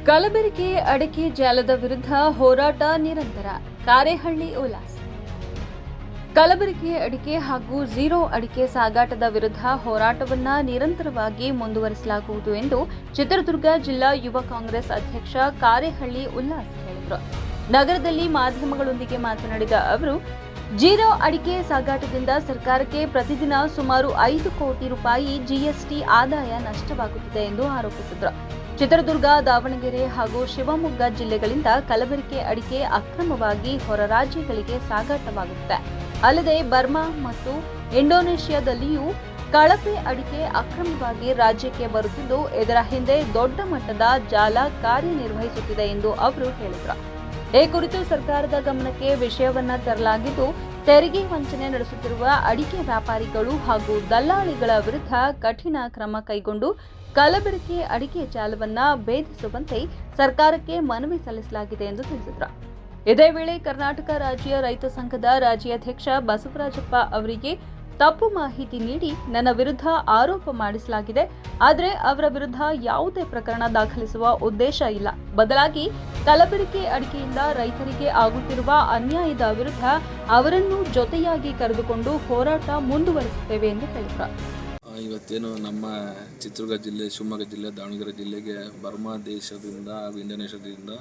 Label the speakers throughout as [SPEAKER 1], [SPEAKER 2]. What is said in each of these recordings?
[SPEAKER 1] ಕಲಬೆರಕೆ ಅಡಿಕೆ ಜಾಲದ ವಿರುದ್ಧ ಹೋರಾಟ ನಿರಂತರ. ಕಾರೇಹಳ್ಳಿ ಉಲ್ಲಾಸ್. ಕಲಬೆರಕೆ ಅಡಿಕೆ ಹಾಗೂ ಝೀರೋ ಅಡಿಕೆ ಸಾಗಾಟದ ವಿರುದ್ಧ ಹೋರಾಟವನ್ನ ನಿರಂತರವಾಗಿ ಮುಂದುವರಿಸಲಾಗುವುದು ಎಂದು ಚಿತ್ರದುರ್ಗ ಜಿಲ್ಲಾ ಯುವ ಕಾಂಗ್ರೆಸ್ ಅಧ್ಯಕ್ಷ ಕಾರೇಹಳ್ಳಿ ಉಲ್ಲಾಸ್ ಹೇಳಿದರು. ನಗರದಲ್ಲಿ ಮಾಧ್ಯಮಗಳೊಂದಿಗೆ ಮಾತನಾಡಿದ ಅವರು, ಝೀರೋ ಅಡಿಕೆ ಸಾಗಾಟದಿಂದ ಸರ್ಕಾರಕ್ಕೆ ಪ್ರತಿದಿನ ಸುಮಾರು 5 ಕೋಟಿ ರೂಪಾಯಿ ಜಿಎಸ್ಟಿ ಆದಾಯ ನಷ್ಟವಾಗುತ್ತಿದೆ ಎಂದು ಆರೋಪಿಸಿದರು. ಚಿತ್ರದುರ್ಗ, ದಾವಣಗೆರೆ ಹಾಗೂ ಶಿವಮೊಗ್ಗ ಜಿಲ್ಲೆಗಳಿಂದ ಕಲಬೆರಕೆ ಅಡಿಕೆ ಅಕ್ರಮವಾಗಿ ಹೊರ ರಾಜ್ಯಗಳಿಗೆ ಸಾಗಾಟವಾಗುತ್ತಿದೆ. ಅಲ್ಲದೆ ಬರ್ಮಾ ಮತ್ತು ಇಂಡೋನೇಷ್ಯಾದಲ್ಲಿಯೂ ಕಳಪೆ ಅಡಿಕೆ ಅಕ್ರಮವಾಗಿ ರಾಜ್ಯಕ್ಕೆ ಬರುತ್ತಿದ್ದು, ಇದರ ಹಿಂದೆ ದೊಡ್ಡ ಮಟ್ಟದ ಜಾಲ ಕಾರ್ಯನಿರ್ವಹಿಸುತ್ತಿದೆ ಎಂದು ಅವರು ಹೇಳಿದರು. ಈ ಕುರಿತು ಸರ್ಕಾರದ ಗಮನಕ್ಕೆ ವಿಷಯವನ್ನ ತರಲಾಗಿದ್ದು, ತೆರಿಗೆ ವಂಚನೆ ನಡೆಸುತ್ತಿರುವ ಅಡಿಕೆ ವ್ಯಾಪಾರಿಗಳು ಹಾಗೂ ದಲ್ಲಾಳಿಗಳ ವಿರುದ್ಧ ಕಠಿಣ ಕ್ರಮ ಕೈಗೊಂಡು ಕಲಬೆರಕೆ ಅಡಿಕೆ ಜಾಲವನ್ನ ಭೇದಿಸುವಂತೆ ಸರ್ಕಾರಕ್ಕೆ ಮನವಿ ಸಲ್ಲಿಸಲಾಗಿದೆ ಎಂದು ತಿಳಿಸಿದರು. ಇದೇ ವೇಳೆ ಕರ್ನಾಟಕ ರಾಜ್ಯ ರೈತ ಸಂಘದ ರಾಜ್ಯಾಧ್ಯಕ್ಷ ಬಸವರಾಜಪ್ಪ ಅವರಿಗೆ ತಪ್ಪು ಮಾಹಿತಿ ನೀಡಿ ನನ್ನ ವಿರುದ್ಧ ಆರೋಪ ಮಾಡಿಸಲಾಗಿದೆ. ಆದರೆ ಅವರ ವಿರುದ್ಧ ಯಾವುದೇ ಪ್ರಕರಣ ದಾಖಲಿಸುವ ಉದ್ದೇಶ ಇಲ್ಲ. ಬದಲಾಗಿ ಕಲಬೆರಕೆ ಅಡಿಕೆಯಿಂದ ರೈತರಿಗೆ ಆಗುತ್ತಿರುವ ಅನ್ಯಾಯದ ವಿರುದ್ಧ ಅವರನ್ನು ಜೊತೆಯಾಗಿ ಕರೆದುಕೊಂಡು ಹೋರಾಟ ಮುಂದುವರಿಸುತ್ತೇವೆ ಎಂದು ಹೇಳಿದರು.
[SPEAKER 2] ಇವತ್ತೇನು ನಮ್ಮ ಚಿತ್ರದುರ್ಗ ಜಿಲ್ಲೆ, ಶಿವಮೊಗ್ಗ ಜಿಲ್ಲೆ, ದಾವಣಗೆರೆ ಜಿಲ್ಲೆಗೆ ಬರ್ಮಾ ದೇಶದಿಂದ ಹಾಗೂ ಇಂಡೋನೇಷ್ಯಾದಿಂದ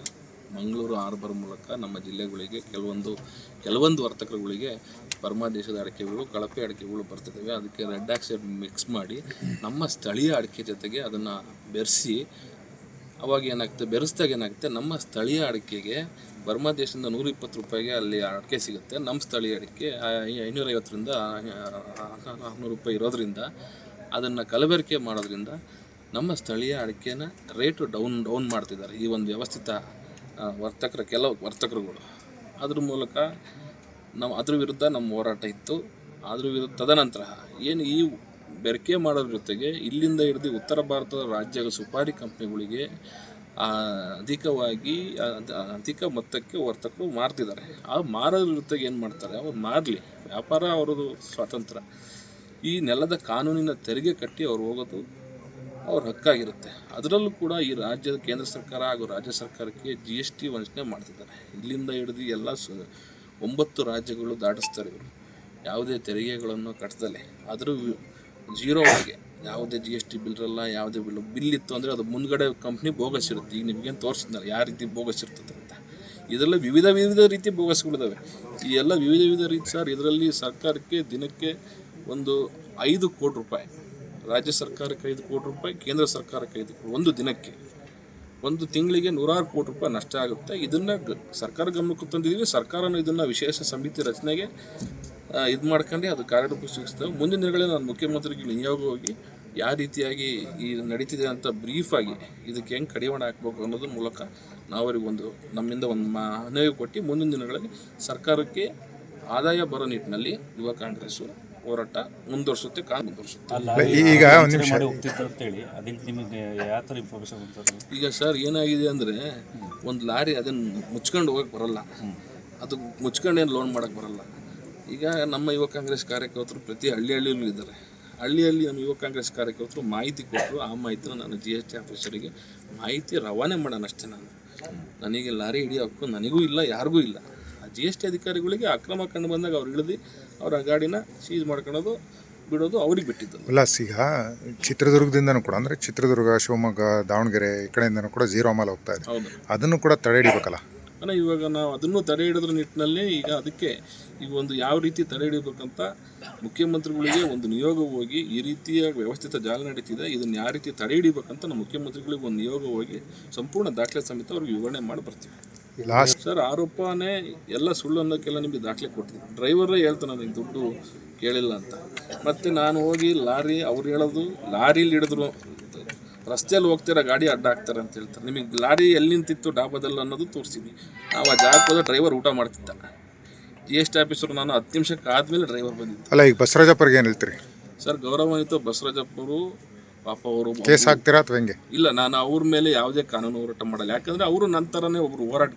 [SPEAKER 2] ಮಂಗಳೂರು ಹಾರ್ಬರ್ ಮೂಲಕ ನಮ್ಮ ಜಿಲ್ಲೆಗಳಿಗೆ ಕೆಲವೊಂದು ವರ್ತಕರುಗಳಿಗೆ ಬರ್ಮಾ ದೇಶದ ಅಡಿಕೆಗಳು, ಕಳಪೆ ಅಡಿಕೆಗಳು ಬರ್ತಿದ್ದಾವೆ. ಅದಕ್ಕೆ ರೆಡ್ ಆಕ್ಸೈಡ್ ಮಿಕ್ಸ್ ಮಾಡಿ ನಮ್ಮ ಸ್ಥಳೀಯ ಅಡಿಕೆ ಜೊತೆಗೆ ಅದನ್ನು ಬೆರೆಸಿ ಅವಾಗ ಏನಾಗುತ್ತೆ, ಬೆರೆಸಿದಾಗ ಏನಾಗುತ್ತೆ, ನಮ್ಮ ಸ್ಥಳೀಯ ಅಡಿಕೆಗೆ ಬರ್ಮಾ ದೇಶದಿಂದ 120 ರೂಪಾಯಿಗೆ ಅಲ್ಲಿ ಅಡಿಕೆ ಸಿಗುತ್ತೆ. ನಮ್ಮ ಸ್ಥಳೀಯ ಅಡಿಕೆ 550ರಿಂದ 400 ರೂಪಾಯಿ ಇರೋದ್ರಿಂದ ಅದನ್ನು ಕಲಬೆರಕೆ ಮಾಡೋದ್ರಿಂದ ನಮ್ಮ ಸ್ಥಳೀಯ ಅಡಿಕೆನ ರೇಟು ಡೌನ್ ಮಾಡ್ತಿದ್ದಾರೆ ಈ ಒಂದು ವ್ಯವಸ್ಥಿತ ಕೆಲವು ವರ್ತಕರುಗಳು. ಅದ್ರ ಮೂಲಕ ನಾವು ಅದ್ರ ವಿರುದ್ಧ ನಮ್ಮ ಹೋರಾಟ ಇತ್ತು. ಅದ್ರ ವಿರುದ್ಧ ತದನಂತರ ಏನು ಈ ಬೆರಕೆ ಮಾಡೋದ್ರ ಜೊತೆಗೆ ಇಲ್ಲಿಂದ ಹಿಡಿದು ಉತ್ತರ ಭಾರತದ ರಾಜ್ಯದ ಸುಪಾರಿ ಕಂಪ್ನಿಗಳಿಗೆ ಅಧಿಕ ಮೊತ್ತಕ್ಕೆ ವರ್ತಕರು ಮಾರ್ತಿದ್ದಾರೆ. ಆ ಮಾರೋದ್ರ ಜೊತೆಗೆ ಏನು ಮಾಡ್ತಾರೆ, ಅವ್ರು ಮಾರಲಿ, ವ್ಯಾಪಾರ ಅವ್ರದ್ದು ಸ್ವಾತಂತ್ರ್ಯ. ಈ ನೆಲದ ಕಾನೂನಿನ ತೆರಿಗೆ ಕಟ್ಟಿ ಅವ್ರು ಹೋಗೋದು ಅವ್ರ ಹಕ್ಕಾಗಿರುತ್ತೆ. ಅದರಲ್ಲೂ ಕೂಡ ಈ ರಾಜ್ಯದ ಕೇಂದ್ರ ಸರ್ಕಾರ ಹಾಗೂ ರಾಜ್ಯ ಸರ್ಕಾರಕ್ಕೆ GST ವಂಚನೆ ಮಾಡ್ತಿದ್ದಾರೆ. ಇಲ್ಲಿಂದ ಹಿಡಿದು ಎಲ್ಲ 9 ರಾಜ್ಯಗಳು ದಾಟಿಸ್ತಾರೆ ಇವರು, ಯಾವುದೇ ತೆರಿಗೆಗಳನ್ನು ಕಟ್ಟದಲ್ಲೇ. ಆದರೂ ಝೀರೋ ಆಗಿ ಯಾವುದೇ GST ಬಿಲ್ ಇರಲ್ಲ, ಯಾವುದೇ ಬಿಲ್ ಇತ್ತು ಅಂದರೆ ಅದು ಮುಂದ್ಗಡೆ ಕಂಪ್ನಿ ಬೋಗಸ್ ಇರುತ್ತೆ. ಈಗ ನಿಮಗೇನು ತೋರಿಸಿದ್ನಲ್ಲ ಯಾವ ರೀತಿ ಬೋಗಸ್ ಇರ್ತದೆ ಅಂತ. ಇದರಲ್ಲಿ ವಿವಿಧ ರೀತಿ ಬೋಗಸ್ಗಳಿದ್ದಾವೆ. ಈ ಎಲ್ಲ ವಿವಿಧ ರೀತಿ ಸರ್. ಇದರಲ್ಲಿ ಸರ್ಕಾರಕ್ಕೆ ದಿನಕ್ಕೆ ಒಂದು 5 ಕೋಟಿ ರೂಪಾಯಿ, ರಾಜ್ಯ ಸರ್ಕಾರಕ್ಕೆ 5 ಕೋಟಿ ರೂಪಾಯಿ, ಕೇಂದ್ರ ಸರ್ಕಾರಕ್ಕೆ 5 ಕೋಟಿ, ಒಂದು ದಿನಕ್ಕೆ, ಒಂದು ತಿಂಗಳಿಗೆ 106 ಕೋಟಿ ರೂಪಾಯಿ ನಷ್ಟ ಆಗುತ್ತೆ. ಇದನ್ನು ಸರ್ಕಾರ ಗಮನಕ್ಕೆ ತಂದಿದ್ದೀವಿ. ಸರ್ಕಾರನೂ ಇದನ್ನು ವಿಶೇಷ ಸಮಿತಿ ರಚನೆಗೆ ಇದು ಮಾಡ್ಕೊಂಡು ಅದು ಕಾರ್ಯರೂಪ ಸೂಚಿಸ್ತೇವೆ. ಮುಂದಿನ ದಿನಗಳಲ್ಲಿ ನಾನು ಮುಖ್ಯಮಂತ್ರಿಗೆ ನಿಯೋಗ ಹೋಗಿ ಯಾವ ರೀತಿಯಾಗಿ ಈ ನಡೀತಿದೆ ಅಂತ ಬ್ರೀಫಾಗಿ ಇದಕ್ಕೆ ಹೆಂಗೆ ಕಡಿವಾಣ ಹಾಕಬೇಕು ಅನ್ನೋದ್ರ ಮೂಲಕ ನಾವರಿಗೆ ನಮ್ಮಿಂದ ಒಂದು ಮನವಿ ಕೊಟ್ಟು ಮುಂದಿನ ದಿನಗಳಲ್ಲಿ ಸರ್ಕಾರಕ್ಕೆ ಆದಾಯ ಬರೋ ನಿಟ್ಟಿನಲ್ಲಿ ಯುವ ಕಾಂಗ್ರೆಸ್ಸು ಹೋರಾಟ ಮುಂದುವರಿಸುತ್ತೆ. ಈಗ ಸರ್ ಏನಾಗಿದೆ ಅಂದರೆ, ಒಂದು ಲಾರಿ ಅದನ್ನು ಮುಚ್ಕೊಂಡು ಹೋಗಕ್ಕೆ ಬರಲ್ಲ, ಅದು ಮುಚ್ಕೊಂಡೇನು ಲೋನ್ ಮಾಡೋಕ್ಕೆ ಬರಲ್ಲ. ಈಗ ನಮ್ಮ ಯುವ ಕಾಂಗ್ರೆಸ್ ಕಾರ್ಯಕರ್ತರು ಪ್ರತಿ ಹಳ್ಳಿಯಲ್ಲೂ ಇದ್ದಾರೆ. ಹಳ್ಳಿಯಲ್ಲಿ ನಮ್ಮ ಯುವ ಕಾಂಗ್ರೆಸ್ ಕಾರ್ಯಕರ್ತರು ಮಾಹಿತಿ ಕೊಟ್ಟರು. ಆ ಮಾಹಿತಿನ ನಾನು GST ಆಫೀಸರಿಗೆ ಮಾಹಿತಿ ರವಾನೆ ಮಾಡೋಣ ಅಷ್ಟೇ. ನನಗೆ ಲಾರಿ ಹಿಡಿಯೋ ಹಕ್ಕು ನನಗೂ ಇಲ್ಲ, ಯಾರಿಗೂ ಇಲ್ಲ. ಆ GST ಅಧಿಕಾರಿಗಳಿಗೆ ಅಕ್ರಮ ಕಂಡು ಬಂದಾಗ ಅವ್ರು ಹಿಡಿದು ಅವ್ರ ಗಾಡಿನ ಸೀಸ್ ಮಾಡ್ಕೊಳ್ಳೋದು ಬಿಡೋದು ಅವ್ರಿಗೆ ಬಿಟ್ಟಿದ್ದು.
[SPEAKER 3] ಪ್ಲಸ್ ಈಗ ಚಿತ್ರದುರ್ಗದಿಂದನೂ ಕೂಡ, ಅಂದರೆ ಚಿತ್ರದುರ್ಗ, ಶಿವಮೊಗ್ಗ, ದಾವಣಗೆರೆ ಈ ಕಡೆಯಿಂದನೂ ಕೂಡ ಝೀರೋ ಮಾಲ್ ಹೋಗ್ತಾ ಇದೆ. ಅದನ್ನು ಕೂಡ ತಡೆ ಹಿಡಿಬೇಕಲ್ಲ.
[SPEAKER 2] ಇವಾಗ ನಾವು ಅದನ್ನು ತಡೆ ಹಿಡಿದ್ರ ನಿಟ್ಟಿನಲ್ಲಿ ಈಗ ಅದಕ್ಕೆ ಈಗ ಒಂದು ಯಾವ ರೀತಿ ತಡೆ ಹಿಡಿಬೇಕಂತ ಮುಖ್ಯಮಂತ್ರಿಗಳಿಗೆ ಒಂದು ನಿಯೋಗ ಹೋಗಿ, ಈ ರೀತಿಯ ವ್ಯವಸ್ಥಿತ ಜಾಲ ನಡೀತಿದೆ, ಇದನ್ನು ಯಾವ ರೀತಿ ತಡೆ ಹಿಡಿಬೇಕಂತ ನಾವು ಮುಖ್ಯಮಂತ್ರಿಗಳಿಗೆ ಒಂದು ನಿಯೋಗ ಹೋಗಿ ಸಂಪೂರ್ಣ ದಾಖಲೆ ಸಮೇತ ಅವ್ರಿಗೆ ವಿವರಣೆ ಮಾಡಿ ಬರ್ತೀವಿ. ಸರ್ ಆರೋಪನೇ ಎಲ್ಲ ಸುಳ್ಳು ಅನ್ನೋಕ್ಕೆಲ್ಲ ನಿಮಗೆ ದಾಖಲೆ ಕೊಡ್ತೀವಿ. ಡ್ರೈವರೇ ಹೇಳ್ತಾನೆ ನನಗೆ ದುಡ್ಡು ಕೇಳಿಲ್ಲ ಅಂತ. ಮತ್ತು ನಾನು ಹೋಗಿ ಲಾರಿ, ಅವ್ರು ಹೇಳೋದು ಲಾರಿಲಿ ಹಿಡಿದ್ರು ರಸ್ತೆಯಲ್ಲಿ ಹೋಗ್ತಿರೋ ಗಾಡಿ ಅಡ್ಡ ಹಾಕ್ತಾರೆ ಅಂತ ಹೇಳ್ತಾರೆ. ನಿಮಗೆ ಲಾರಿ ಎಲ್ಲಿ ನಿಂತಿತ್ತು ಡಾಬಾದಲ್ಲಿ ಅನ್ನೋದು ತೋರಿಸ್ತೀನಿ. ನಾವು ಆ ಜಾಗಕ್ಕೆ ಹೋದ ಡ್ರೈವರ್ ಊಟ ಮಾಡ್ತಿದ್ದ. GST ಆಫೀಸರು ನಾನು 10 ನಿಮಿಷಕ್ಕೆ ಆದಮೇಲೆ ಡ್ರೈವರ್ ಬಂದಿದ್ದು.
[SPEAKER 3] ಅಲ್ಲ, ಈಗ ಬಸವರಾಜಪ್ಪರಿಗೆ ಏನು ಹೇಳ್ತೀರಿ
[SPEAKER 2] ಸರ್? ಗೌರವಾನ್ವಿತ ಬಸವರಾಜಪ್ಪರು ಪಾಪ ಅವರು
[SPEAKER 3] ಕೇಸ್ ಹಾಕ್ತೀರಾ ಅಥವಾ ಹೆಂಗೆ?
[SPEAKER 2] ಇಲ್ಲ, ನಾನು ಅವ್ರ ಮೇಲೆ ಯಾವುದೇ ಕಾನೂನು ಹೋರಾಟ ಮಾಡಲ್ಲ. ಯಾಕಂದರೆ ಅವರು ನಂತರನೇ ಒಬ್ಬರು ಹೋರಾಟ